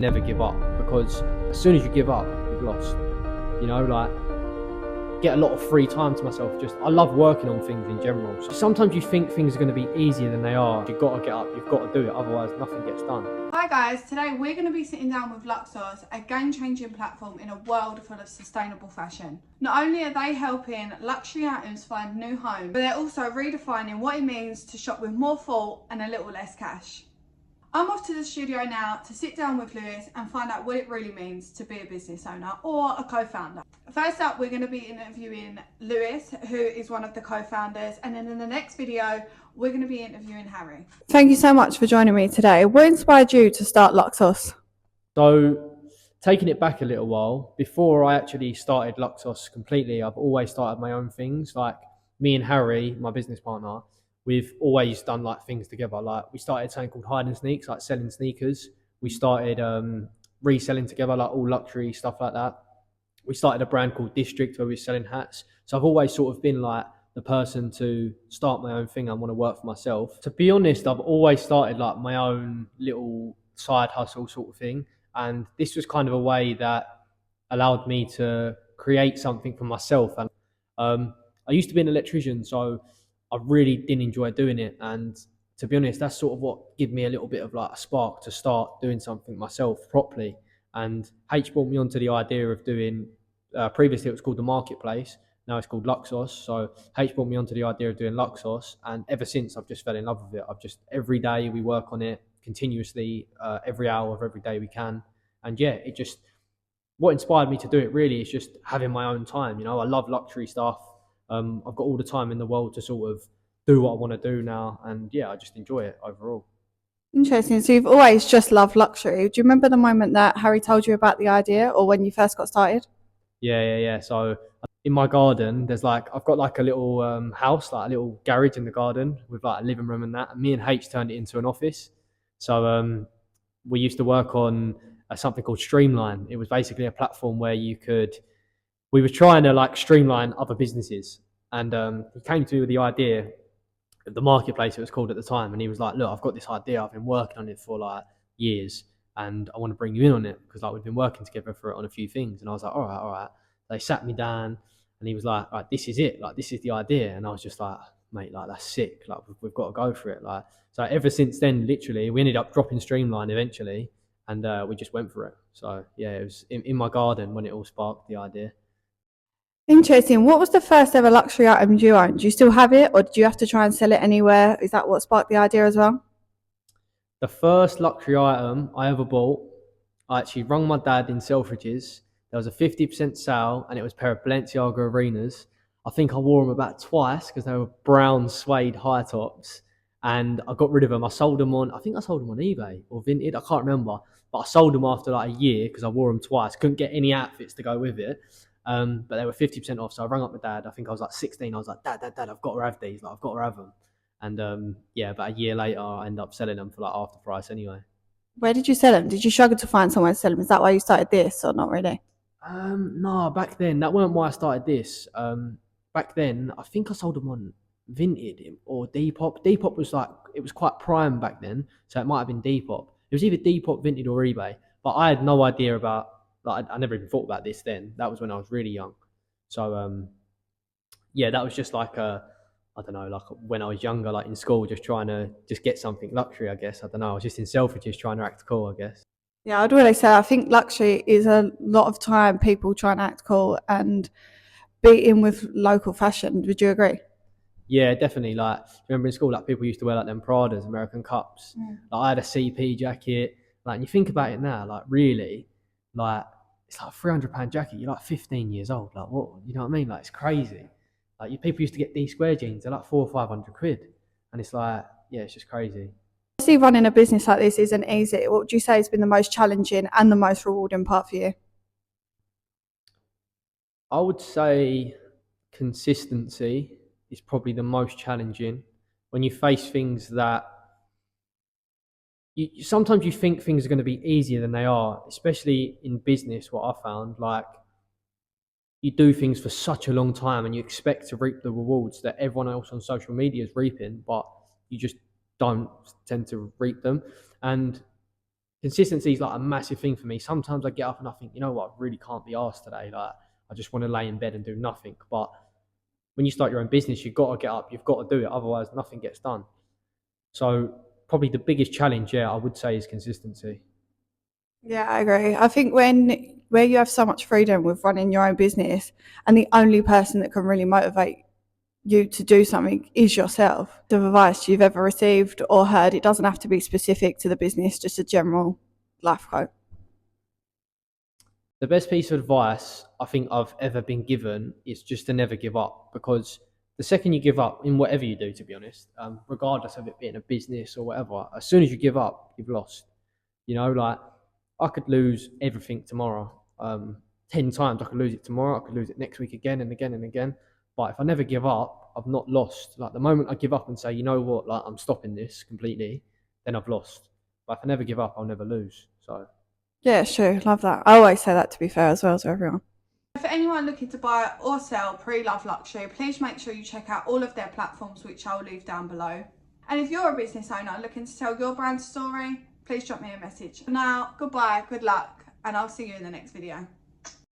never give up, because as soon as you give up, you've lost. You know, like, get a lot of free time to myself. Just, I love working on things in general. So sometimes you think things are going to be easier than they are. You've got to get up, you've got to do it, otherwise nothing gets done. Hi guys, today we're going to be sitting down with Luxos, a game-changing platform in a world full of sustainable fashion. Not only are they helping luxury items find new homes, but they're also redefining what it means to shop with more thought and a little less cash. I'm off to the studio now to sit down with Lewis and find out what it really means to be a business owner or a co-founder. First up, we're going to be interviewing Lewis, who is one of the co-founders, and then in the next video, we're going to be interviewing Harry. Thank you so much for joining me today. What inspired you to start Luxos? So, taking it back a little while, before I actually started Luxos completely, I've always started my own things. Like, me and Harry, my business partner, we've always done like things together. Like, we started something called Hide and Sneaks, like selling sneakers. We started reselling together, like all luxury stuff like that. We started a brand called District where we were selling hats. So I've always sort of been like the person to start my own thing. I want to work for myself. To be honest, I've always started like my own little side hustle sort of thing. And this was kind of a way that allowed me to create something for myself. And I used to be an electrician, so I really didn't enjoy doing it. And to be honest, that's sort of what gave me a little bit of like a spark to start doing something myself properly. And H brought me onto the idea of doing, previously it was called the Marketplace, now it's called Luxos. So H brought me onto the idea of doing Luxos, and ever since I've just fell in love with it. I've just, every day we work on it continuously, every hour of every day we can. And yeah, it just, what inspired me to do it really is just having my own time. You know, I love luxury stuff. I've got all the time in the world to sort of do what I want to do now. And yeah, I just enjoy it overall. Interesting. So you've always just loved luxury. Do you remember the moment that Harry told you about the idea or when you first got started? Yeah. So in my garden, there's like, I've got like a little house, like a little garage in the garden with like a living room and that. And me and H turned it into an office. So we used to work on something called Streamline. It was basically a platform where we were trying to like streamline other businesses. And he came to me with the idea of the Marketplace, it was called at the time. And he was like, look, I've got this idea. I've been working on it for like years, and I want to bring you in on it because like we've been working together for it on a few things. And I was like, all right. They sat me down and he was like, all right, this is it. Like, this is the idea. And I was just like, mate, like, that's sick. Like, we've got to go for it. Like, so ever since then, literally, we ended up dropping Streamline eventually, and we just went for it. So yeah, it was in my garden when it all sparked, the idea. Interesting. What was the first ever luxury item you owned? Do you still have it or did you have to try and sell it anywhere? Is that what sparked the idea as well? The first luxury item I ever bought, I actually rung my dad in Selfridges. There was a 50% sale, and it was a pair of Balenciaga Arenas. I think I wore them about twice because they were brown suede high tops, and I got rid of them. I think I sold them on eBay or Vinted. I can't remember, but I sold them after like a year because I wore them twice. Couldn't get any outfits to go with it. But they were 50% off. So I rang up my dad. I think I was like 16. I was like, Dad, I've got to have these. Like, I've got to have them. And yeah, about a year later, I ended up selling them for like half the price anyway. Where did you sell them? Did you struggle to find somewhere to sell them? Is that why you started this or not really? No, back then that weren't why I started this. Back then I think I sold them on Vinted or Depop. Depop was like, it was quite prime back then, so it might have been Depop. It was either Depop, Vinted, or eBay. But I had no idea about, like, I never even thought about this then. That was when I was really young. So yeah, that was just like a, I don't know, like when I was younger, like in school, just trying to just get something luxury, I guess. I don't know. I was just in Selfridges trying to act cool, I guess. Yeah, I'd really say I think luxury is a lot of time people try and act cool and be in with local fashion. Would you agree? Yeah, definitely. Like, remember in school, like people used to wear like them Pradas, American Cups. Like, I had a CP jacket. Like, and you think about it now, like really, like it's like £300 jacket. You're like 15 years old. Like, what? You know what I mean? Like, it's crazy. Like, people used to get these square jeans. They're like 400 or 500 quid, and it's like, yeah, it's just crazy. Obviously, running a business like this isn't easy. What would you say has been the most challenging and the most rewarding part for you? I would say consistency is probably the most challenging when you face things that sometimes you think things are going to be easier than they are, especially in business. What I found, like, you do things for such a long time and you expect to reap the rewards that everyone else on social media is reaping, but you just don't tend to reap them. And consistency is like a massive thing for me. Sometimes I get up and I think, you know what, I really can't be asked today. Like, I just want to lay in bed and do nothing. But when you start your own business, you've got to get up, you've got to do it. Otherwise, nothing gets done. So probably the biggest challenge, yeah, I would say is consistency. Yeah, I agree. I think where you have so much freedom with running your own business, and the only person that can really motivate you to do something is yourself. The advice you've ever received or heard, it doesn't have to be specific to the business, just a general life quote. The best piece of advice I think I've ever been given is just to never give up, because the second you give up in whatever you do, to be honest, regardless of it being a business or whatever, as soon as you give up, you've lost. You know, like I could lose everything tomorrow. 10 times I could lose it tomorrow. I could lose it next week again and again and again. But if I never give up, I've not lost. Like the moment I give up and say, you know what, like I'm stopping this completely, then I've lost. But if I never give up, I'll never lose. So Yeah, sure. Love that. I always say that, to be fair, as well to everyone. For anyone looking to buy or sell pre-loved luxury, please make sure you check out all of their platforms, which I'll leave down below. And if you're a business owner looking to tell your brand story, please drop me a message. For now, goodbye, good luck, and I'll see you in the next video.